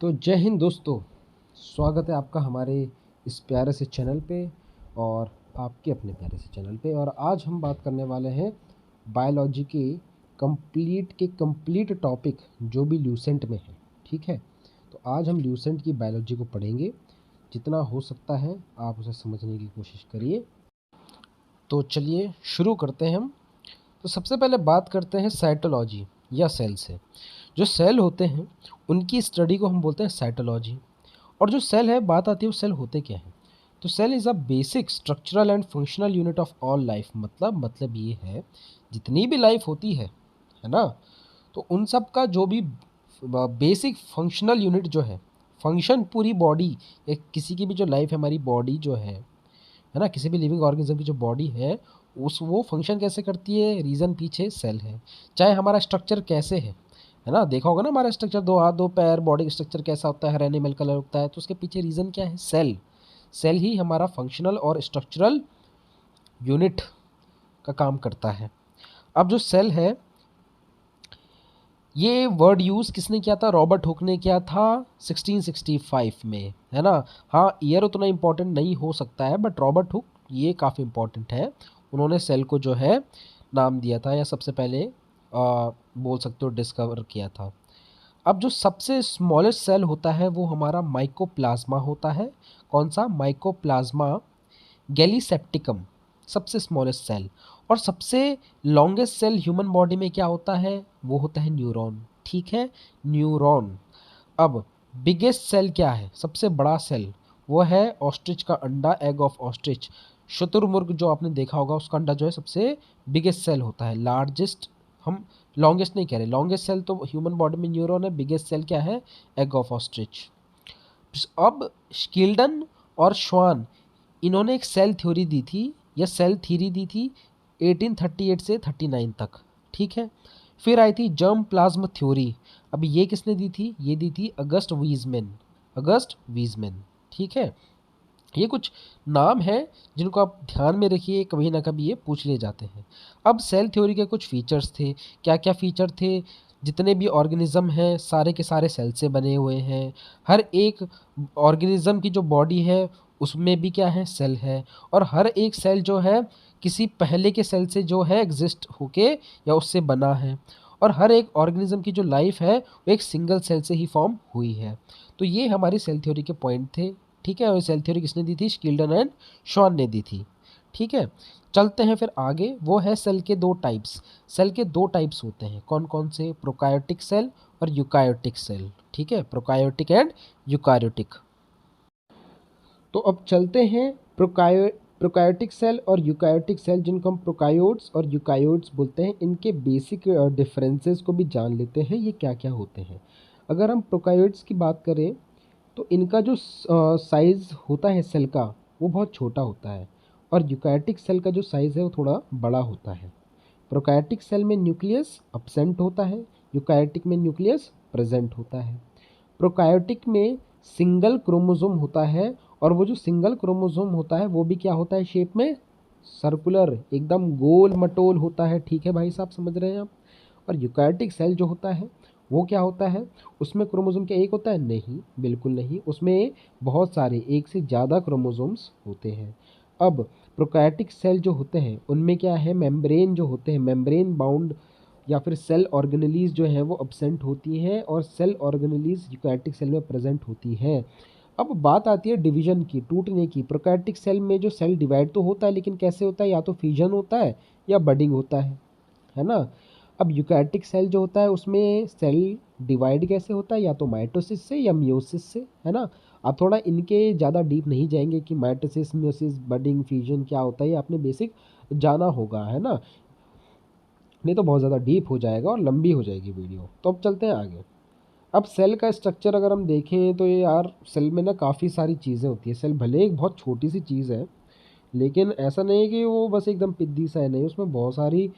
तो जय हिंद दोस्तों। स्वागत है आपका हमारे इस प्यारे से चैनल पे और आपके अपने प्यारे से चैनल पे। और आज हम बात करने वाले हैं बायोलॉजी के कंप्लीट टॉपिक जो भी ल्यूसेंट में है। ठीक है, तो आज हम ल्यूसेंट की बायोलॉजी को पढ़ेंगे। जितना हो सकता है आप उसे समझने की कोशिश करिए। तो चलिए शुरू करते हैं हम। तो सबसे पहले बात करते हैं साइटोलॉजी या सेल से। जो सेल होते हैं उनकी स्टडी को हम बोलते हैं साइटोलॉजी। और जो सेल है, बात आती है वो सेल होते क्या हैं। तो cell is a basic structural and functional unit of all life. मतलब ये है, जितनी भी लाइफ होती है ना, तो उन सब का जो भी बेसिक फंक्शनल यूनिट जो है, फंक्शन पूरी बॉडी, एक किसी की भी जो लाइफ है, हमारी बॉडी जो है ना, किसी भी लिविंग ऑर्गेनिज्म की जो बॉडी है, उस वो फंक्शन कैसे करती है, रीज़न पीछे सेल है। चाहे हमारा स्ट्रक्चर कैसे है ना, देखा होगा ना हमारा स्ट्रक्चर, दो हाथ दो पैर, बॉडी स्ट्रक्चर कैसा होता है, हर एनिमल कलर होता है, तो उसके पीछे रीज़न क्या है, सेल। सेल ही हमारा फंक्शनल और स्ट्रक्चरल यूनिट का काम करता है। अब जो सेल है, ये वर्ड यूज़ किसने किया था, रॉबर्ट हुक ने किया था 1665 में, है ना। हाँ, ईयर उतना इम्पोर्टेंट नहीं हो सकता है, बट रॉबर्ट हुक ये काफ़ी इम्पोर्टेंट है। उन्होंने सेल को जो है नाम दिया था, या सबसे पहले बोल सकते हो डिस्कवर किया था। अब जो सबसे स्मॉलेस्ट सेल होता है वो हमारा माइकोप्लाज्मा होता है। कौन सा, माइकोप्लाज्मा गैलीसेप्टिकम, सबसे स्मॉलेस्ट सेल। और सबसे लॉन्गेस्ट सेल ह्यूमन बॉडी में क्या होता है, वो होता है न्यूरॉन। ठीक है, न्यूरॉन। अब बिगेस्ट सेल क्या है, सबसे बड़ा सेल, वो है ऑस्ट्रिच का अंडा, एग ऑफ ऑस्ट्रिच। शुतुरमुर्ग जो आपने देखा होगा, उसका अंडा जो है सबसे बिगेस्ट सेल होता है, लार्जेस्ट। हम लॉन्गेस्ट नहीं कह रहे, लॉन्गेस्ट सेल तो ह्यूमन बॉडी में न्यूरॉन है, बिगेस्ट सेल क्या है, एग ऑफ ऑस्ट्रिच। अब स्किल्डन और श्वान, इन्होंने एक सेल थ्योरी दी थी या सेल थ्योरी दी थी 1838 से 39 तक। ठीक है, फिर आई थी जर्म प्लाज्म थ्योरी। अब ये किसने दी थी, ये दी थी अगस्ट वीजमैन। ठीक है, ये कुछ नाम हैं जिनको आप ध्यान में रखिए, कभी ना कभी ये पूछ लिए जाते हैं। अब सेल थ्योरी के कुछ फीचर्स थे, क्या क्या फीचर थे, जितने भी ऑर्गेनिज्म हैं सारे के सारे सेल से बने हुए हैं। हर एक ऑर्गेनिज्म की जो बॉडी है उसमें भी क्या है, सेल है। और हर एक सेल जो है किसी पहले के सेल से जो है एग्जिस्ट होके या उससे बना है। और हर एक ऑर्गेनिज्म की जो लाइफ है वो एक सिंगल सेल से ही फॉर्म हुई है। तो ये हमारी सेल थ्योरी के पॉइंट थे। ठीक है, और सेल थ्योरी किसने दी थी, स्किल्डन एंड शॉन ने दी थी। ठीक है, चलते हैं फिर आगे। वो है सेल के दो टाइप्स। सेल के दो टाइप्स होते हैं, कौन कौन से, प्रोकायोटिक सेल और यूकायोटिक सेल। ठीक है, प्रोकायोटिक एंड यूकारियोटिक। तो अब चलते हैं प्रोकायोटिक सेल और यूकारियोटिक सेल, जिनको हम प्रोकायोट्स और यूकारियोट्स बोलते हैं, इनके बेसिक डिफरेंसेस को भी जान लेते हैं, ये क्या क्या होते हैं। अगर हम प्रोकायोट्स की बात करें तो इनका जो साइज़ होता है सेल का, वो बहुत छोटा होता है। और यूकैरियोटिक सेल का जो साइज़ है वो थोड़ा बड़ा होता है। प्रोकैरियोटिक सेल में न्यूक्लियस अब्सेंट होता है, यूकैरियोटिक में न्यूक्लियस प्रेजेंट होता है। प्रोकैरियोटिक में सिंगल क्रोमोसोम होता है, और वो जो सिंगल क्रोमोसोम होता है वो भी क्या होता है, शेप में सर्कुलर, एकदम गोल मटोल होता है। ठीक है भाई साहब, समझ रहे हैं आप। और यूकैरियोटिक सेल जो होता है वो क्या होता है, उसमें क्रोमोसोम क्या एक होता है, नहीं, बिल्कुल नहीं, उसमें बहुत सारे, एक से ज़्यादा क्रोमोसोम्स होते हैं। अब प्रोकैरियोटिक सेल जो होते हैं उनमें क्या है, मेम्ब्रेन जो होते हैं, मेम्ब्रेन बाउंड या फिर सेल ऑर्गेनेलीज जो है वो अब्सेंट होती हैं, और सेल ऑर्गेनेलीज यूकैरियोटिक सेल में प्रेजेंट होती हैं। अब बात आती है डिवीजन की, टूटने की। प्रोकैरियोटिक सेल में जो सेल डिवाइड तो होता है, लेकिन कैसे होता है, या तो फ्यूजन होता है या बडिंग होता है ना। अब यूकैरियोटिक सेल जो होता है उसमें सेल डिवाइड कैसे होता है, या तो माइटोसिस से या मियोसिस से, है ना। आप थोड़ा इनके ज़्यादा डीप नहीं जाएंगे कि माइटोसिस, मियोसिस, बडिंग, फ्यूजन क्या होता है, ये आपने बेसिक जाना होगा, है ना, नहीं तो बहुत ज़्यादा डीप हो जाएगा और लंबी हो जाएगी वीडियो। तो अब चलते हैं आगे। अब सेल का स्ट्रक्चर अगर हम देखें तो ये यार, सेल में ना काफ़ी सारी चीज़ें होती है। सेल भले एक बहुत छोटी सी चीज़ है, लेकिन ऐसा नहीं है कि वो बस एकदम पिद्दी सा है, नहीं, उसमें बहुत सारी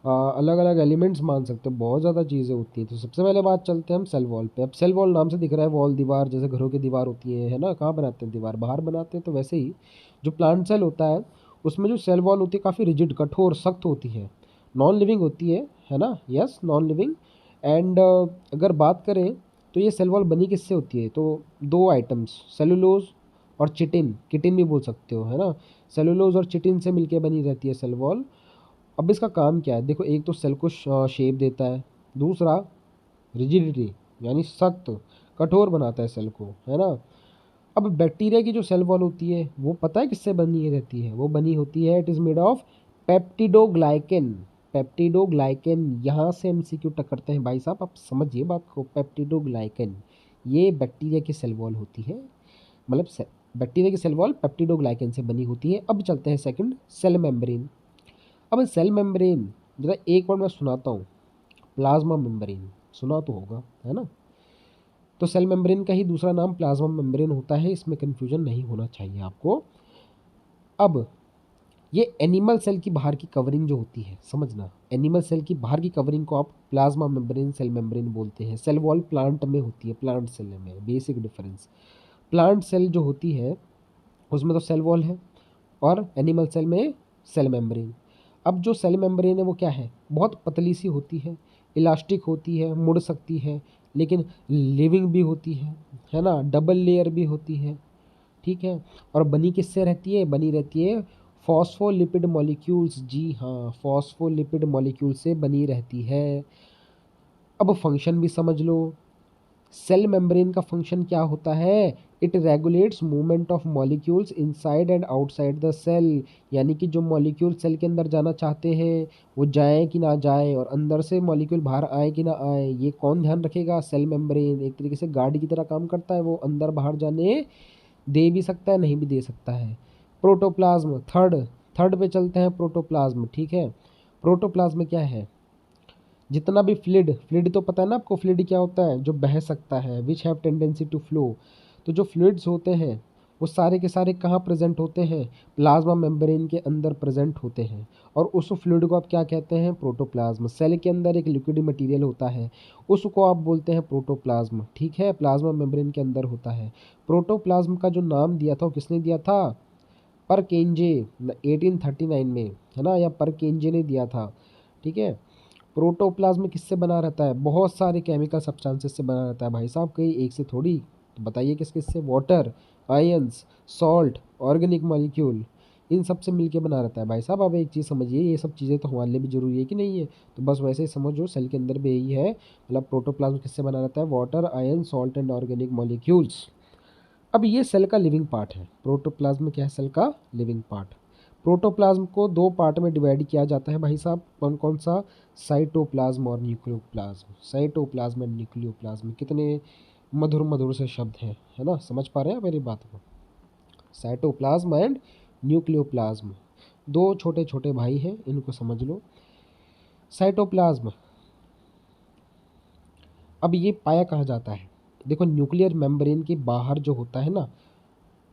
अलग अलग एलिमेंट्स मान सकते हो, बहुत ज़्यादा चीज़ें होती हैं। तो सबसे पहले बात चलते हैं हम सेल वॉल पे। अब सेल वॉल नाम से दिख रहा है वॉल, दीवार, जैसे घरों की दीवार होती है ना, कहाँ बनाते हैं, दीवार बाहर बनाते हैं। तो वैसे ही जो प्लांट सेल होता है उसमें जो सेल वॉल होती है काफ़ी रिजिड, कठोर, सख्त होती है, नॉन लिविंग होती है ना, यस, नॉन लिविंग। एंड अगर बात करें तो ये सेल वॉल बनी किससे होती है? तो दो आइटम्स, सेलुलोज और चिटिन, किटिन भी बोल सकते हो, है ना। सेलुलोज और चिटिन से मिलके बनी रहती है सेल वॉल। अब इसका काम क्या है? देखो, एक तो सेल को शेप देता है, दूसरा रिजिडिटी यानी सख्त, कठोर बनाता है सेल को, है ना। अब बैक्टीरिया की जो सेल वॉल होती है वो पता है किससे बनी रहती है? वो बनी होती है, it is made of peptidoglycan. Peptidoglycan, यहाँ से एमसीक्यू टकरते हैं भाई साहब, आप समझिए बात को। पेप्टिडोग्लाइकेन ये बैक्टीरिया की सेल वॉल होती है, मतलब बैक्टीरिया की सेल वॉल पेप्टिडोग्लाइकेन से बनी होती है। अब चलते हैं सेकंड, सेल मेम्ब्रेन। अब सेल मेम्ब्रेन जरा एक बार मैं सुनाता हूँ, प्लाज्मा मेम्ब्रेन सुना तो होगा, है ना। तो सेल मेम्ब्रेन का ही दूसरा नाम प्लाज्मा मेम्ब्रेन होता है, इसमें कन्फ्यूजन नहीं होना चाहिए आपको। अब ये एनिमल सेल की बाहर की कवरिंग जो होती है, समझना, एनिमल सेल की बाहर की कवरिंग को आप प्लाज्मा मेम्ब्रेन, सेल मेम्ब्रेन बोलते हैं। सेल वॉल प्लांट में होती है, प्लांट सेल में, बेसिक डिफरेंस। प्लांट सेल जो होती है उसमें तो सेल वॉल है, और एनिमल सेल में सेल मेम्ब्रेन। अब जो सेल मेम्ब्रेन है वो क्या है? बहुत पतली सी होती है, इलास्टिक होती है, मुड़ सकती है, लेकिन लिविंग भी होती है ना, डबल लेयर भी होती है, ठीक है। और बनी किससे रहती है? बनी रहती है फॉस्फोलिपिड मॉलिक्यूल्स, जी हाँ, फॉस्फोलिपिड मॉलिक्यूल से बनी रहती है। अब फंक्शन भी समझ लो, सेल मेम्ब्रेन का फंक्शन क्या होता है? It regulates movement of molecules inside and outside the cell, यानी कि जो मॉलिक्यूल सेल के अंदर जाना चाहते हैं वो जाएं कि ना जाएं, और अंदर से मॉलिक्यूल बाहर आए कि ना आए, ये कौन ध्यान रखेगा? Cell membrane. एक तरीके से गाड़ी की तरह काम करता है, वो अंदर बाहर जाने दे भी सकता है, नहीं भी दे सकता है। प्रोटोप्लाज्म, थर्ड थर्ड पे चलते हैं, प्रोटोप्लाज्म, ठीक है। प्रोटोप्लाज्म क्या है? जितना भी फ्लूइड, फ्लूइड तो पता है ना आपको, फ्लूइड क्या होता है? जो बह सकता है, which have tendency to flow. तो जो फ्लूइड्स होते हैं वो सारे के सारे कहाँ प्रेजेंट होते हैं? प्लाज्मा मेम्ब्रेन के अंदर प्रेजेंट होते हैं। और उस फ्लूइड को आप क्या कहते हैं? प्रोटोप्लाज्म। सेल के अंदर एक लिक्विड मटेरियल होता है, उसको आप बोलते हैं प्रोटोप्लाज्म, ठीक है। प्लाज्मा मेम्ब्रेन के अंदर होता है। प्रोटोप्लाज्म का जो नाम दिया था वो किसने दिया था? परकेंजे, 1839 में, है ना, या परकेंजे ने दिया था, ठीक है। प्रोटोप्लाज्म किससे बना रहता है? बहुत सारे केमिकल सब्सटेंसेस से बना रहता है भाई साहब, कहीं एक से थोड़ी। तो बताइए किस किस से? Water, ions, salt, organic molecule, इन सब से मिलके बना रहता है भाई साहब। अब एक चीज़ समझिए, ये सब चीज़ें तो हमारे लिए भी जरूरी है कि नहीं है? तो बस वैसे ही समझो, सेल के अंदर भी यही है, मतलब प्रोटोप्लाज्म किससे बना रहता है? Water, ion, salt and organic molecules. अब ये सेल का लिविंग पार्ट है, प्रोटोप्लाज्म क्या है? सेल का लिविंग पार्ट। प्रोटोप्लाज्म को दो पार्ट में डिवाइड किया जाता है भाई साहब, कौन कौन सा? साइटोप्लाज्म और न्यूक्लियोप्लाज्म। साइटोप्लाज्म एंड न्यूक्लियोप्लाज्म, कितने मधुर मधुर से शब्द हैं, है ना, समझ पा रहे हैं मेरी बात को? साइटोप्लाज्म एंड न्यूक्लियोप्लाज्म, दो छोटे छोटे भाई हैं, इनको समझ लो। साइटोप्लाज्म, अब ये पाया कहाँ जाता है? देखो, न्यूक्लियर मेम्ब्रेन के बाहर जो होता है ना,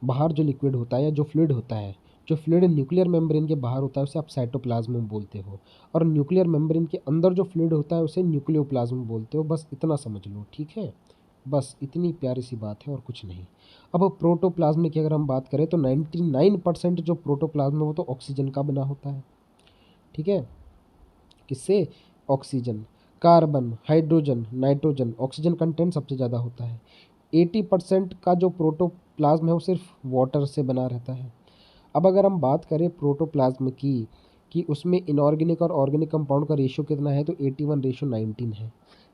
बाहर जो लिक्विड होता है या जो फ्लूइड होता है, जो फ्लूइड न्यूक्लियर मेम्ब्रेन के बाहर होता है उसे आप साइटोप्लाज्म बोलते हो, और न्यूक्लियर मेम्ब्रेन के अंदर जो फ्लूइड होता है उसे न्यूक्लियोप्लाज्म बोलते हो। बस इतना समझ लो, ठीक है। बस इतनी प्यारी सी बात है और कुछ नहीं। अब प्रोटोप्लाज्म की अगर हम बात करें तो 99% जो प्रोटोप्लाज्म है वो तो ऑक्सीजन का बना होता है, ठीक है। किससे? Oxygen, carbon, hydrogen, nitrogen, oxygen content सबसे ज़्यादा होता है। 80% का जो प्रोटोप्लाज्म है वो सिर्फ वाटर से बना रहता है। अब अगर हम बात करें प्रोटोप्लाज्म की कि उसमें इनऑर्गेनिक और ऑर्गेनिक कंपाउंड का रेशियो कितना है, तो 81:19 है।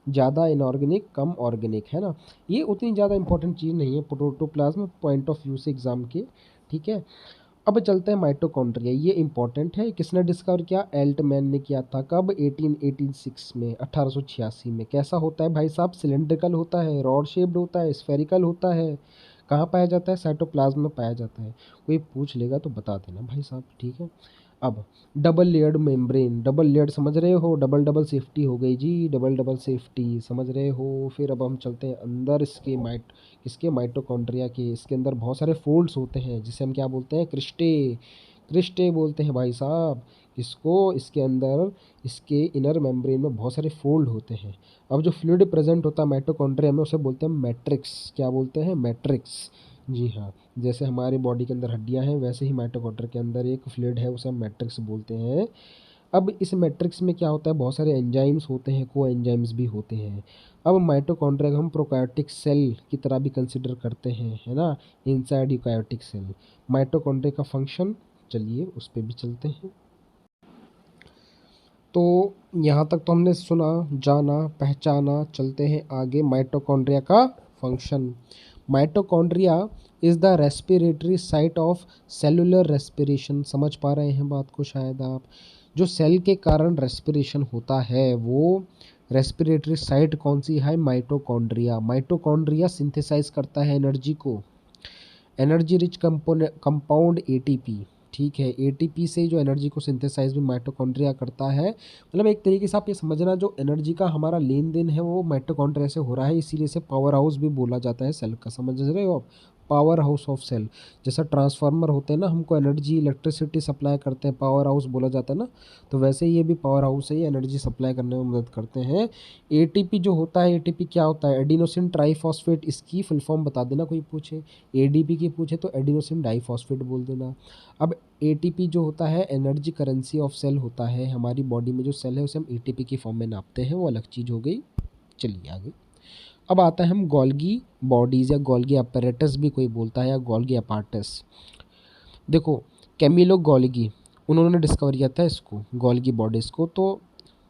ज़्यादा इनऑर्गेनिक, कम ऑर्गेनिक, है ना। ये उतनी ज़्यादा इंपॉर्टेंट चीज़ नहीं है प्रोटोप्लाज्म पॉइंट ऑफ व्यू से एग्जाम के, ठीक है। अब चलते हैं माइटोकॉन्ड्रिया, ये इंपॉर्टेंट है। किसने डिस्कवर किया? एल्टमैन ने किया था। कब? 1886 में, 1886 में। कैसा होता है भाई साहब? सिलेंड्रिकल होता है, रॉड शेप्ड होता है, स्फेरिकल होता है। कहाँ पाया जाता है? साइटोप्लाज्म में पाया जाता है। कोई पूछ लेगा तो बता देना भाई साहब, ठीक है। अब double layered membrane, double layered समझ रहे हो? डबल डबल सेफ्टी हो गई जी, डबल डबल सेफ्टी समझ रहे हो? फिर अब हम चलते हैं अंदर इसके इसके माइटोकॉन्ड्रिया के। इसके अंदर बहुत सारे फोल्ड्स होते हैं जिसे हम क्या बोलते हैं? क्रिस्टे, क्रिस्टे बोलते हैं भाई साहब इसको। इसके अंदर, इसके इनर मेम्ब्रेन में बहुत सारे फोल्ड होते हैं। अब जो फ्लूइड प्रेजेंट होता है माइटोकॉन्ड्रिया में उसे बोलते हैं मैट्रिक्स। क्या बोलते हैं? मैट्रिक्स, जी हाँ। जैसे हमारी बॉडी के अंदर हड्डियां हैं, वैसे ही माइटोकॉन्ड्रिया के अंदर एक फ्लूइड है, उसे हम मैट्रिक्स बोलते हैं। अब इस मैट्रिक्स में क्या होता है, बहुत सारे एंजाइम्स होते हैं, को एंजाइम्स भी होते हैं। अब माइटोकॉन्ड्रिया को हम प्रोकायोटिक सेल की तरह भी कंसिडर करते हैं, है ना, इनसाइड यूकायोटिक सेल। माइटोकॉन्ड्रिया का फंक्शन, चलिए उस पर भी चलते हैं। तो यहाँ तक तो हमने सुना, जाना, पहचाना, चलते हैं आगे माइटोकॉन्ड्रिया का function. Mitochondria is the respiratory site of cellular respiration. समझ पा रहे हैं बात को शायद आप? जो सेल के कारण रेस्पिरेशन होता है वो रेस्पिरेटरी साइट कौन सी है? माइटोकॉन्ड्रिया। माइटोकॉन्ड्रिया सिंथेसाइज करता है एनर्जी को, एनर्जी रिच कंपाउंड एटीपी। ठीक है, एटीपी से जो एनर्जी को सिंथेसाइज भी माइटोकॉन्ड्रिया करता है। मतलब एक तरीके से आप ये समझना, जो एनर्जी का हमारा लेन देन है वो माइटोकॉन्ड्रिया से हो रहा है, इसीलिए से पावर हाउस भी बोला जाता है सेल का। समझ रहे हो आप? Power house of cell. जैसा ट्रांसफार्मर होते हैं ना, हमको एनर्जी इलेक्ट्रिसिटी सप्लाई करते हैं, पावर हाउस बोला जाता है ना, तो वैसे ये भी पावर हाउस है, ये एनर्जी सप्लाई करने में मदद करते हैं। एटीपी जो होता है, एटीपी क्या होता है? एडिनोसिन ट्राइफॉस्फेट, इसकी फुल फॉर्म बता देना कोई पूछे। एडीपी की पूछे तो एडिनोसिन डाइफॉस्फेट बोल देना। अब एटीपी जो होता है एनर्जी करेंसी ऑफ सेल होता है। हमारी बॉडी में जो सेल है उसे हम एटीपी की फॉर्म में नापते हैं, वो अलग चीज़ हो गई। चलिए आगे। अब आता है हम गोल्गी बॉडीज़ या गोल्गी अपैरेटस भी कोई बोलता है, या गोल्गी अपार्टस। देखो, कैमिलो गोल्गी, उन्होंने डिस्कवर किया था इसको, गोल्गी बॉडीज़ को, तो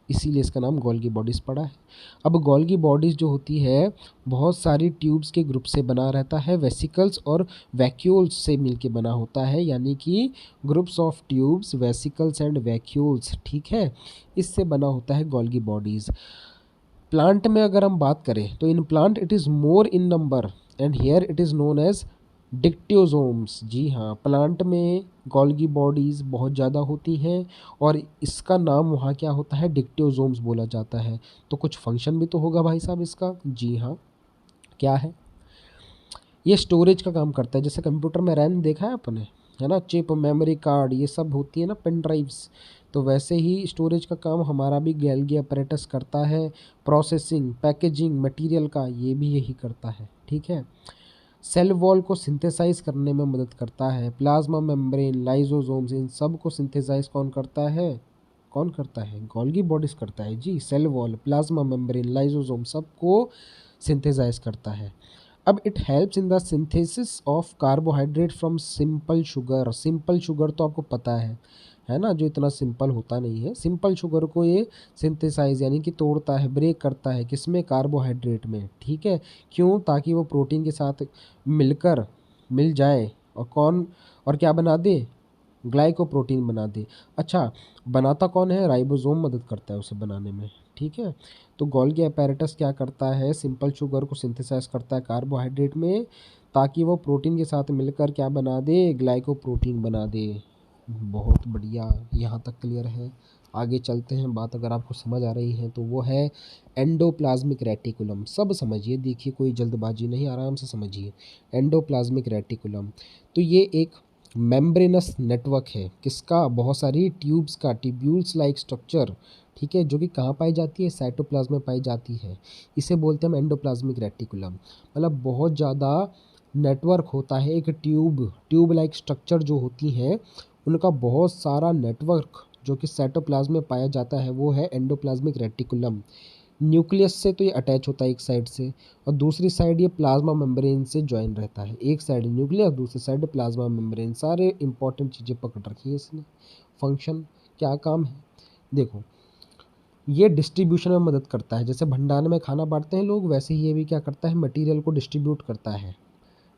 इसीलिए इसका नाम गोल्गी बॉडीज़ पड़ा है। अब गोल्गी बॉडीज़ जो होती है बहुत सारी ट्यूब्स के ग्रुप से बना रहता है, वेसिकल्स और वैक्यूल्स से मिलके बना होता है, यानी कि groups of tubes, vesicles and vacuoles. ठीक है, इससे बना होता है गोल्गी बॉडीज़। प्लांट में अगर हम बात करें तो in plant it is more in number and here it is known as dictyosomes. जी हाँ, प्लांट में गोल्गी बॉडीज़ बहुत ज़्यादा होती हैं और इसका नाम वहाँ क्या होता है? डिक्टियोजोम्स बोला जाता है। तो कुछ फंक्शन भी तो होगा भाई साहब इसका। जी हाँ, क्या है? ये स्टोरेज का काम करता है। जैसे कंप्यूटर में रैम देखा है आपने, है ना, चिप, मेमोरी कार्ड, ये सब होती है ना, पेन ड्राइव्स, तो वैसे ही स्टोरेज का काम हमारा भी गोल्गी अपैरेटस करता है। प्रोसेसिंग, पैकेजिंग मटेरियल का, ये भी यही करता है। ठीक है, सेल वॉल को सिंथेसाइज करने में मदद करता है। प्लाज्मा मेम्ब्रेन, लाइसोसोम्स, इन सब को सिंथेसाइज कौन करता है? कौन करता है? गोल्गी बॉडीज करता है जी। Cell wall, plasma membrane, lysosome सबको सिंथेसाइज करता है। अब it helps in the synthesis of carbohydrate from simple sugar. Simple sugar तो आपको पता है ना, जो इतना सिंपल होता नहीं है, सिंपल शुगर को ये सिंथेसाइज यानी कि तोड़ता है, ब्रेक करता है, किसमें? कार्बोहाइड्रेट में। ठीक है, क्यों? ताकि वो प्रोटीन के साथ मिलकर मिल जाए और कौन, और क्या बना दे? ग्लाइकोप्रोटीन बना दे। अच्छा, बनाता कौन है? राइबोसोम मदद करता है उसे बनाने में। ठीक है, तो गोल्गी अपैरेटस क्या करता है? सिंपल शुगर को सिंथेसाइज करता है कार्बोहाइड्रेट में, ताकि वो प्रोटीन के साथ मिलकर क्या बना दे? ग्लाइकोप्रोटीन बना दे। बहुत बढ़िया, यहाँ तक क्लियर है। आगे चलते हैं, बात अगर आपको समझ आ रही है तो वो है एंडोप्लाज्मिक रेटिकुलम। सब समझिए, देखिए कोई जल्दबाजी नहीं, आराम से समझिए। एंडोप्लाज्मिक रेटिकुलम, तो ये एक मेम्ब्रेनस नेटवर्क है, किसका? बहुत सारी ट्यूब्स का, ट्यूब्यूल्स लाइक स्ट्रक्चर। ठीक है, जो कि कहाँ पाई जाती है? साइटोप्लाज्म में पाई जाती है। इसे बोलते हैं हम एंडोप्लाज्मिक रेटिकुलम। मतलब बहुत ज़्यादा नेटवर्क होता है, एक ट्यूब लाइक स्ट्रक्चर जो होती हैं उनका बहुत सारा नेटवर्क जो कि साइटोप्लाज्म में पाया जाता है, वो है एंडोप्लाज्मिक रेटिकुलम। न्यूक्लियस से तो ये अटैच होता है एक साइड से, और दूसरी साइड ये प्लाज्मा मेम्ब्रेन से ज्वाइन रहता है। एक साइड न्यूक्लियस, दूसरी साइड प्लाज्मा मेम्ब्रेन। सारे इंपॉर्टेंट चीज़ें पकड़ रखी है इसने। फंक्शन, क्या काम है? देखो, ये डिस्ट्रीब्यूशन में मदद करता है। जैसे भंडार में खाना बांटते हैं लोग, वैसे ही ये भी क्या करता है? मटेरियल को डिस्ट्रीब्यूट करता है।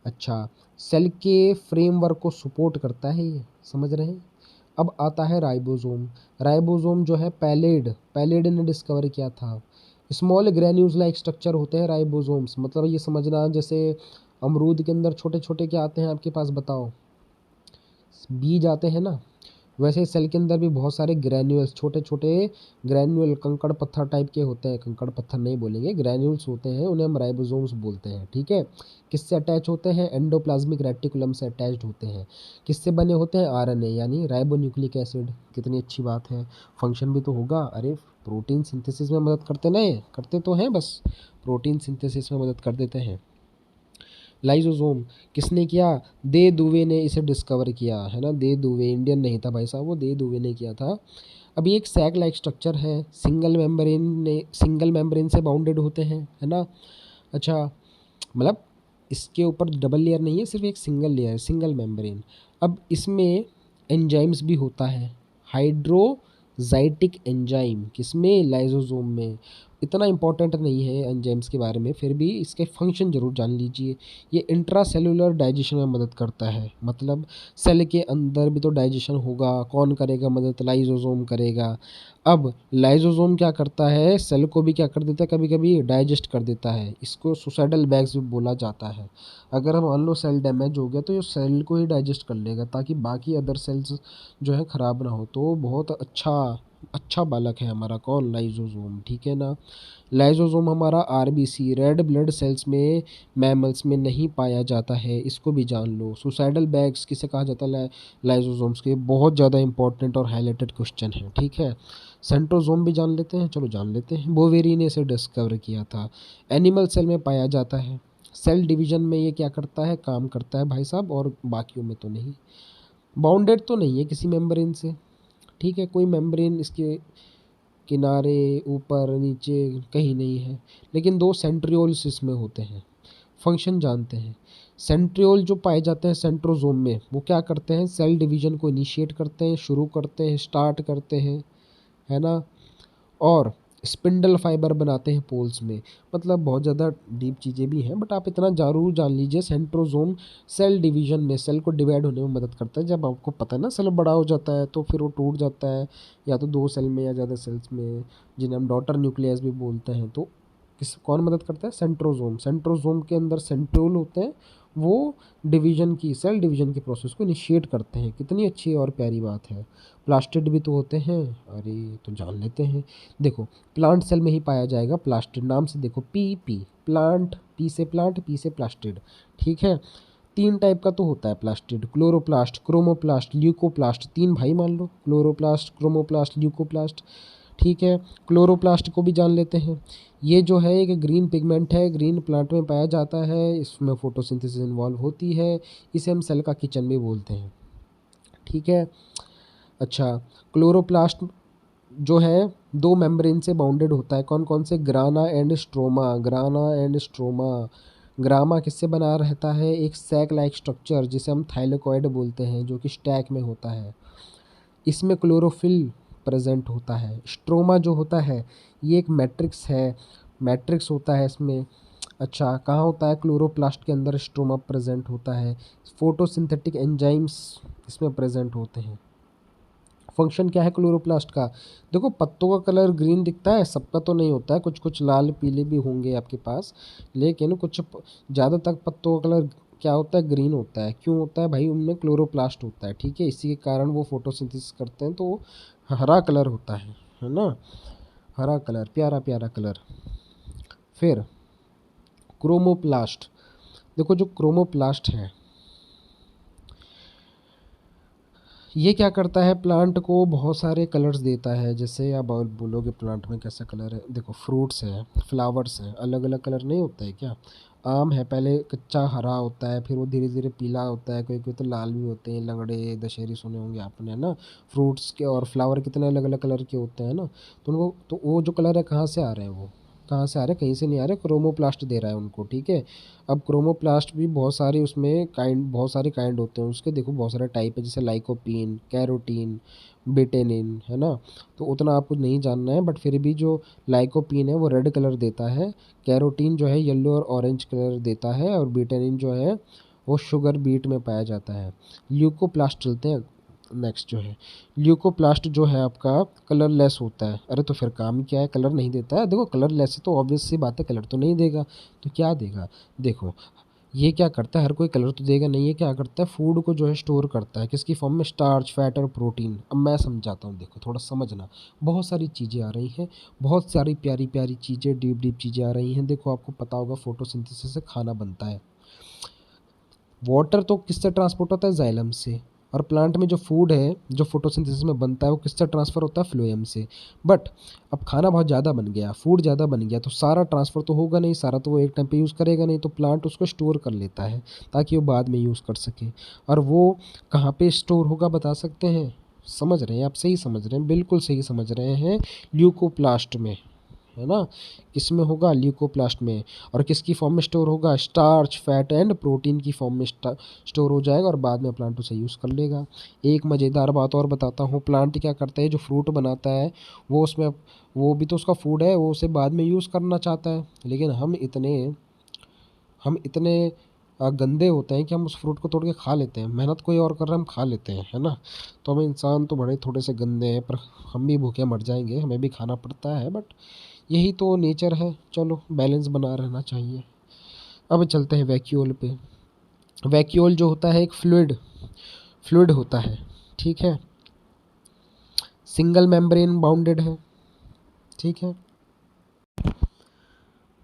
अच्छा, सेल के फ्रेमवर्क को सपोर्ट करता है ये, समझ रहे हैं? अब आता है राइबोसोम। राइबोसोम जो है पैलेड ने डिस्कवर किया था। स्मॉल ग्रेन्यूल्स लाइक स्ट्रक्चर होते हैं राइबोसोम्स। मतलब ये समझना, जैसे अमरूद के अंदर छोटे छोटे क्या आते हैं आपके पास, बताओ? बीज आते हैं ना, वैसे सेल के अंदर भी बहुत सारे ग्रैन्यूल्स, छोटे छोटे ग्रैन्यूल, कंकड़ पत्थर टाइप के होते हैं। कंकड़ पत्थर नहीं बोलेंगे, ग्रैन्यूल्स होते हैं, उन्हें हम राइबोसोम्स बोलते हैं। ठीक है, किससे अटैच होते हैं? एंडोप्लाज्मिक रेटिकुलम से अटैच्ड होते हैं। किससे बने होते हैं? आरएनए यानी राइबोन्यूक्लिक एसिड। कितनी अच्छी बात है, फंक्शन भी तो होगा। अरे, प्रोटीन सिंथेसिस में मदद करते ना, ये करते तो हैं, बस प्रोटीन सिंथेसिस में मदद कर देते हैं। लाइसोसोम किसने किया? दे दुवे ने इसे डिस्कवर किया, है ना। दे दुवे इंडियन नहीं था भाई साहब, वो दे दुवे ने किया था। अभी एक सैक लाइक स्ट्रक्चर है, सिंगल मेम्ब्रेन से बाउंडेड होते हैं, है ना। अच्छा, मतलब इसके ऊपर डबल लेयर नहीं है, सिर्फ एक सिंगल लेयर है, सिंगल मेम्ब्रेन। अब इसमें एंजाइम्स भी होता है, हाइड्रोजाइटिक एंजाइम, किसमें, लाइसोसोम में। इतना इंपॉर्टेंट नहीं है एंजाइम्स के बारे में, फिर भी इसके फंक्शन जरूर जान लीजिए। ये इंट्रासेलुलर डाइजेशन में मदद करता है, मतलब सेल के अंदर भी तो डाइजेशन होगा, कौन करेगा मदद, लाइसोसोम करेगा। अब लाइसोसोम क्या करता है, सेल को भी क्या कर देता है, कभी कभी डाइजेस्ट कर देता है। इसको सुसाइडल बैग्स भी बोला जाता है। अगर हम मान लो सेल डैमेज हो गया तो ये सेल को ही डाइजेस्ट कर लेगा, ताकि बाकी अदर सेल्स जो है ख़राब ना हो। तो बहुत अच्छा अच्छा बालक है हमारा कौन, लाइसोसोम, ठीक है ना। लाइसोसोम हमारा आरबीसी, रेड ब्लड सेल्स में, मैमल्स में नहीं पाया जाता है, इसको भी जान लो। सुसाइडल बैग्स किसे कहा जाता है, लाइसोसोम्स के। बहुत ज़्यादा इंपॉर्टेंट और हाईलाइटेड क्वेश्चन है, ठीक है। सेंट्रोसोम भी जान लेते हैं, चलो जान लेते हैं। बोवेरी ने इसे डिस्कवर किया था। एनिमल सेल में पाया जाता है। सेल डिवीजन में ये क्या करता है, काम करता है भाई साहब, और बाकियों में तो नहीं। बाउंडेड तो नहीं है किसी मेम्ब्रेन से, ठीक है, कोई मेम्ब्रेन इसके किनारे, ऊपर नीचे कहीं नहीं है। लेकिन दो सेंट्रियोल्स इसमें होते हैं। फंक्शन जानते हैं। सेंट्रियोल जो पाए जाते हैं सेंट्रोसोम में, वो क्या करते हैं, सेल डिवीजन को इनिशिएट करते हैं, शुरू करते हैं, स्टार्ट करते हैं, है ना। और स्पिंडल फाइबर बनाते हैं पोल्स में। मतलब बहुत ज़्यादा डीप चीज़ें भी हैं, बट आप इतना ज़रूर जान लीजिए, सेंट्रोसोम सेल डिवीजन में, सेल को डिवाइड होने में मदद करता है। जब आपको पता है ना सेल बड़ा हो जाता है तो फिर वो टूट जाता है, या तो दो सेल में या ज़्यादा सेल्स में, जिन्हें हम डॉटर न्यूक्लियस भी बोलते हैं। तो कौन मदद करता है, सेंट्रोसोम। सेंट्रोसोम के अंदर सेंट्रियोल होते हैं, वो डिवीजन की, सेल डिवीजन के प्रोसेस को इनिशिएट करते हैं। कितनी अच्छी और प्यारी बात है। प्लास्टिड भी तो होते हैं, अरे तो जान लेते हैं। देखो, प्लांट सेल में ही पाया जाएगा प्लास्टिड, नाम से देखो, पी प्लांट, पी से प्लांट, पी से प्लास्टिड, ठीक है। तीन टाइप का तो होता है प्लास्टिड, क्लोरोप्लास्ट, क्रोमोप्लास्ट, ल्यूकोप्लास्ट। तीन भाई मान लो, क्लोरोप्लास्ट, क्रोमोप्लास्ट, ल्यूकोप्लास्ट, ठीक है। क्लोरोप्लास्ट को भी जान लेते हैं। ये जो है एक ग्रीन पिगमेंट है, ग्रीन प्लांट में पाया जाता है, इसमें फोटोसिंथेसिस इन्वॉल्व होती है। इसे हम सेल का किचन भी बोलते हैं, ठीक है। अच्छा, क्लोरोप्लास्ट जो है दो मेम्ब्रेन से बाउंडेड होता है, कौन कौन से, grana and stroma, grana and stroma. Grana किससे बना रहता है, एक सैक लाइक स्ट्रक्चर जिसे हम थाइलेकॉइड बोलते हैं, जो कि स्टैक में होता है। इसमें क्लोरोफिल प्रेजेंट होता है। स्ट्रोमा जो होता है ये एक मैट्रिक्स है, मैट्रिक्स होता है इसमें। अच्छा, कहाँ होता है, क्लोरोप्लास्ट के अंदर स्ट्रोमा प्रेजेंट होता है। फोटोसिंथेटिक एंजाइम्स इसमें प्रेजेंट होते हैं। फंक्शन क्या है क्लोरोप्लास्ट का, देखो पत्तों का कलर ग्रीन दिखता है, सबका तो नहीं होता है, कुछ कुछ लाल पीले भी होंगे आपके पास, लेकिन कुछ ज़्यादातर पत्तों का कलर क्या होता है, ग्रीन होता है। क्यों होता है भाई, उनमें क्लोरोप्लास्ट होता है, ठीक है। इसी के कारण वो फोटोसिंथेसिस करते हैं, तो हरा कलर होता है ना। हरा कलर, प्यारा प्यारा कलर। फिर क्रोमोप्लास्ट, देखो जो क्रोमोप्लास्ट है ये क्या करता है, प्लांट को बहुत सारे कलर्स देता है। जैसे आप बोलोगे प्लांट में कैसा कलर है, देखो फ्रूट्स है, फ्लावर्स है, अलग अलग कलर नहीं होता है क्या। आम है, पहले कच्चा हरा होता है, फिर वो धीरे धीरे पीला होता है, कोई कोई तो लाल भी होते हैं, लंगड़े दशहरी सुने होंगे आपने, है ना। फ्रूट्स के और फ्लावर कितने अलग अलग कलर के होते हैं ना। तो उनको, तो वो जो कलर है कहाँ से आ रहे हैं, वो कहाँ से आ रहे हैं, कहीं से नहीं आ रहे, क्रोमोप्लास्ट दे रहा है उनको, ठीक है। अब क्रोमोप्लास्ट भी बहुत सारे उसमें काइंड, बहुत सारे काइंड होते हैं उसके, देखो बहुत सारे टाइप है, जैसे लाइकोपीन, कैरोटीन, बेटेनिन, है ना। तो उतना आपको नहीं जानना है, बट फिर भी जो लाइकोपीन है वो रेड कलर देता है, कैरोटीन जो है येलो और ऑरेंज कलर देता है, और बेटेनिन जो है वो शुगर बीट में पाया जाता है। ल्यूकोप्लास्ट चलते हैं, नेक्स्ट जो है ल्यूकोप्लास्ट जो है आपका कलरलेस होता है। अरे तो फिर काम क्या है, कलर नहीं देता है, देखो कलरलेस है तो ऑब्वियस सी बात है कलर तो नहीं देगा, तो क्या देगा, देखो ये क्या करता है, हर कोई कलर तो देगा नहीं, ये क्या करता है, फूड को जो है स्टोर करता है, किसकी फॉर्म में, स्टार्च, फैट और प्रोटीन। अब मैं समझाता हूँ, देखो थोड़ा समझना, बहुत सारी चीज़ें आ रही हैं, बहुत सारी प्यारी प्यारी चीज़ें, डीप डीप चीज़ें आ रही हैं। देखो आपको पता होगा फोटोसिंथेसिस से खाना बनता है, वाटर तो किससे ट्रांसपोर्ट होता है, जाइलम से। और प्लांट में जो फूड है जो फोटोसिंथेसिस में बनता है वो किससे ट्रांसफ़र होता है, फ्लोएम से। बट अब खाना बहुत ज़्यादा बन गया, फूड ज़्यादा बन गया, तो सारा ट्रांसफ़र तो होगा नहीं, सारा तो वो एक टाइम पे यूज़ करेगा नहीं, तो प्लांट उसको स्टोर कर लेता है ताकि वो बाद में यूज़ कर सके। और वो कहाँ पे स्टोर होगा बता सकते हैं, समझ रहे हैं आप? सही समझ रहे हैं, बिल्कुल सही समझ रहे हैं। ल्यूकोप्लास्ट में, है ना? किसमें होगा? ल्यूकोप्लास्ट में। और किसकी फॉर्म में स्टोर होगा? स्टार्च, फैट एंड प्रोटीन की फॉर्म में स्टोर हो जाएगा और बाद में प्लांट उसे यूज़ कर लेगा। एक मज़ेदार बात और बताता हूँ, प्लांट क्या करता है, जो फ्रूट बनाता है वो उसमें, वो भी तो उसका फूड है, वो उसे बाद में यूज़ करना चाहता है। लेकिन हम इतने गंदे होते हैं कि हम उस फ्रूट को तोड़ के खा लेते हैं। मेहनत कोई और कर रहा है, हम खा लेते हैं, है ना? तो हम इंसान तो बड़े थोड़े से गंदे हैं, पर हम भी भूखे मर जाएंगे, हमें भी खाना पड़ता है, बट यही तो नेचर है। चलो, बैलेंस बना रहना चाहिए। अब चलते हैं वैक्यूल पे। वैक्यूल जो होता है एक फ्लूइड फ्लूइड होता है, ठीक है? सिंगल मेम्ब्रेन बाउंडेड है, ठीक है?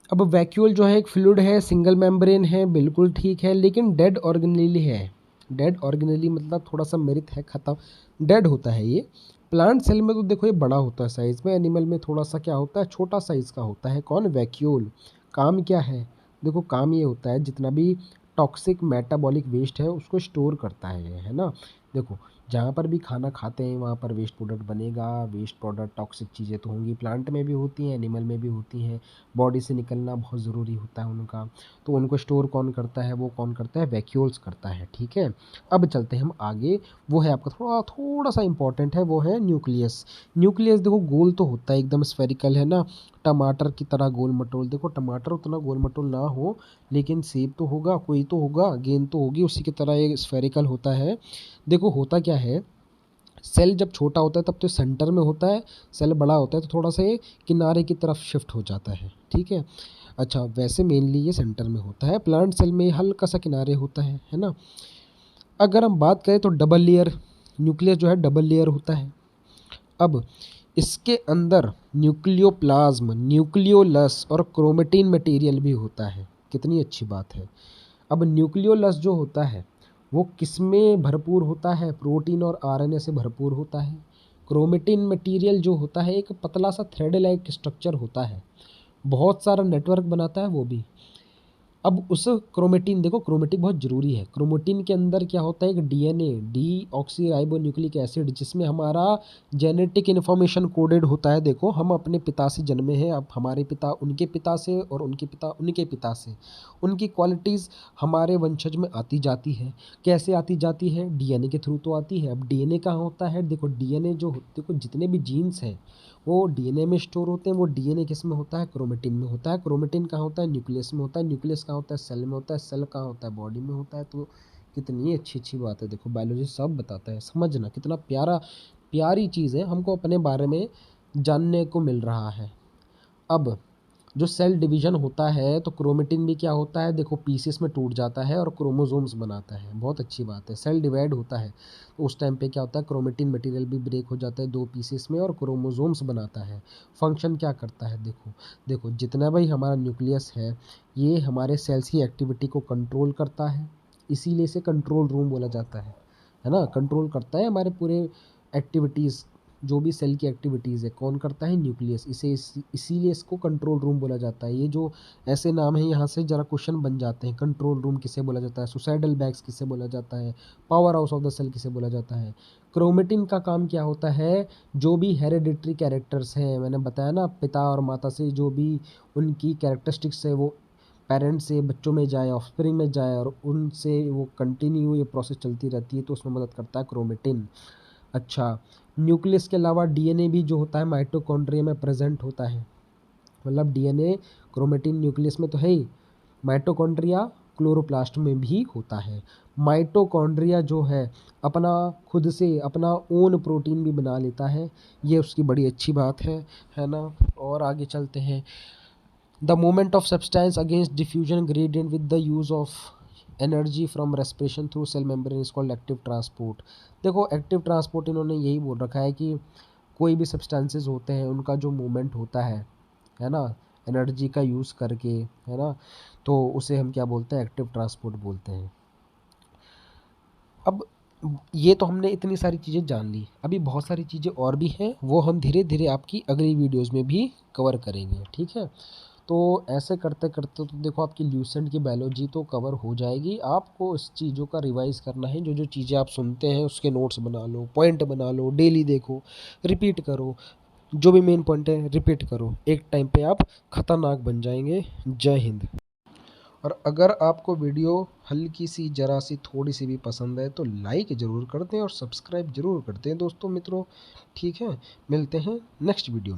अब वैक्यूल जो है एक फ्लूइड है, सिंगल मेम्ब्रेन है, बिल्कुल ठीक है, लेकिन डेड ऑर्गेनेली है। डेड ऑर्गेनेली मतलब थोड़ा सा मृत है, खत्म, डेड होता है ये। प्लांट सेल में तो देखो ये बड़ा होता है साइज़ में, एनिमल में थोड़ा सा क्या होता है, छोटा साइज़ का होता है। कौन? वैक्यूल। काम क्या है? देखो काम ये होता है, जितना भी टॉक्सिक मेटाबॉलिक वेस्ट है उसको स्टोर करता है ये, है ना? देखो, जहाँ पर भी खाना खाते हैं वहाँ पर वेस्ट प्रोडक्ट बनेगा। वेस्ट प्रोडक्ट टॉक्सिक चीज़ें तो होंगी, प्लांट में भी होती हैं, एनिमल में भी होती हैं। बॉडी से निकलना बहुत ज़रूरी होता है उनका, तो उनको स्टोर कौन करता है? वो कौन करता है? वैक्यूल्स करता है, ठीक है? अब चलते हैं हम आगे। वो है आपका थोड़ा थोड़ा सा इंपॉर्टेंट है, वो है न्यूक्लियस। न्यूक्लियस देखो गोल तो होता है, एकदम स्फेरिकल, है ना? टमाटर की तरह गोल मटोल। देखो टमाटर उतना गोल मटोल ना हो, लेकिन सेब तो होगा, कोई तो होगा, गेंद तो होगी, उसी की तरह ये स्फेरिकल होता है। देखो होता क्या है, सेल जब छोटा होता है तब तो सेंटर में होता है, सेल बड़ा होता है तो थोड़ा सा ये किनारे की तरफ शिफ्ट हो जाता है, ठीक है? अच्छा, वैसे मेनली ये सेंटर में होता है, प्लांट सेल में हल्का सा किनारे होता है ना? अगर हम बात करें तो डबल लेयर, न्यूक्लियस जो है डबल लेयर होता है। अब इसके अंदर न्यूक्लियोप्लाज्म, न्यूक्लियोलस और क्रोमेटिन मटेरियल भी होता है। कितनी अच्छी बात है। अब न्यूक्लियोलस जो होता है वो किसमें भरपूर होता है? प्रोटीन और आरएनए से भरपूर होता है। क्रोमेटिन मटेरियल जो होता है एक पतला सा थ्रेड लाइक स्ट्रक्चर होता है, बहुत सारा नेटवर्क बनाता है वो भी। अब उस क्रोमेटिन, देखो क्रोमेटिन बहुत ज़रूरी है। क्रोमेटिन के अंदर क्या होता है? एक DNA, D oxy ribo nucleic acid, जिसमें हमारा जेनेटिक इन्फॉर्मेशन कोडेड होता है। देखो हम अपने पिता से जन्मे हैं, अब हमारे पिता उनके पिता से और उनके पिता उनके पिता से, उनकी क्वालिटीज़ हमारे वंशज में आती जाती है। कैसे आती जाती है? डीएनए के थ्रू तो आती है। अब डीएनए कहाँ होता है? देखो डीएनए जो देखो जितने भी जीन्स हैं वो डीएनए में स्टोर होते हैं। वो डीएनए किस में होता है? क्रोमेटिन में होता है। क्रोमेटिन कहाँ होता है? न्यूक्लियस में होता है। न्यूक्लियस कहाँ होता है? सेल में होता है। सेल कहाँ होता है? बॉडी में होता है। तो कितनी अच्छी अच्छी बात है, देखो बायोलॉजी सब बताता है। समझना कितना प्यारी चीज़ है, हमको अपने बारे में जानने को मिल रहा है। अब जो सेल डिवीजन होता है तो क्रोमेटिन भी क्या होता है? देखो पीसेस में टूट जाता है और क्रोमोसोम्स बनाता है। बहुत अच्छी बात है। सेल डिवाइड होता है तो उस टाइम पे क्या होता है? क्रोमेटिन मटेरियल भी ब्रेक हो जाता है दो पीसेस में और क्रोमोसोम्स बनाता है। फंक्शन क्या करता है? देखो देखो जितना भी हमारा न्यूक्लियस है ये हमारे सेल्स की एक्टिविटी को कंट्रोल करता है, इसीलिए इसे कंट्रोल रूम बोला जाता है ना? कंट्रोल करता है हमारे पूरे एक्टिविटीज़, जो भी सेल की एक्टिविटीज़ है कौन करता है? न्यूक्लियस। इसीलिए इसको कंट्रोल रूम बोला जाता है। ये जो ऐसे नाम है यहाँ से ज़रा क्वेश्चन बन जाते हैं। कंट्रोल रूम किसे बोला जाता है? सुसाइडल बैग्स किसे बोला जाता है? Power house of the cell किसे बोला जाता है? क्रोमेटिन का काम क्या होता है? जो भी हेरिडिटरी कैरेक्टर्स हैं, मैंने बताया ना, पिता और माता से जो भी उनकी कैरेक्टरिस्टिक्स है वो पेरेंट्स से बच्चों में जाए, ऑफस्प्रिंग में जाए और उनसे वो कंटिन्यू ये प्रोसेस चलती रहती है, तो उसमें मदद करता है क्रोमेटिन। अच्छा, न्यूक्लियस के अलावा डीएनए भी जो होता है माइटोकॉन्ड्रिया में प्रेजेंट होता है। मतलब डीएनए क्रोमेटिन न्यूक्लियस में तो है ही, माइटोकॉन्ड्रिया क्लोरोप्लास्ट में भी होता है। माइटोकॉन्ड्रिया जो है अपना खुद से अपना ओन प्रोटीन भी बना लेता है, ये उसकी बड़ी अच्छी बात है ना? और आगे चलते हैं। The movement of substance against diffusion gradient with the use of energy from respiration through cell membrane is called active transport. देखो एक्टिव ट्रांसपोर्ट इन्होंने यही बोल रखा है कि कोई भी सब्सटेंसेस होते हैं उनका जो मूवमेंट होता है ना, एनर्जी का यूज़ करके, है ना, तो उसे हम क्या बोलते हैं? एक्टिव ट्रांसपोर्ट बोलते हैं। अब ये तो हमने इतनी सारी चीज़ें जान ली, अभी बहुत सारी चीज़ें और भी हैं, वो हम धीरे धीरे आपकी अगली वीडियोज़ में भी कवर करेंगे, ठीक है? तो ऐसे करते करते तो देखो आपकी ल्यूसेंट की बायोलॉजी तो कवर हो जाएगी। आपको इस चीज़ों का रिवाइज करना है, जो जो चीज़ें आप सुनते हैं उसके नोट्स बना लो, पॉइंट बना लो, डेली देखो, रिपीट करो, जो भी मेन पॉइंट है रिपीट करो। एक टाइम पे आप खतरनाक बन जाएंगे। जय हिंद। और अगर आपको वीडियो हल्की सी, जरा सी, थोड़ी सी भी पसंद है तो लाइक ज़रूर कर दें और सब्सक्राइब ज़रूर कर दें दोस्तों मित्रों। ठीक है, मिलते हैं नेक्स्ट वीडियो में।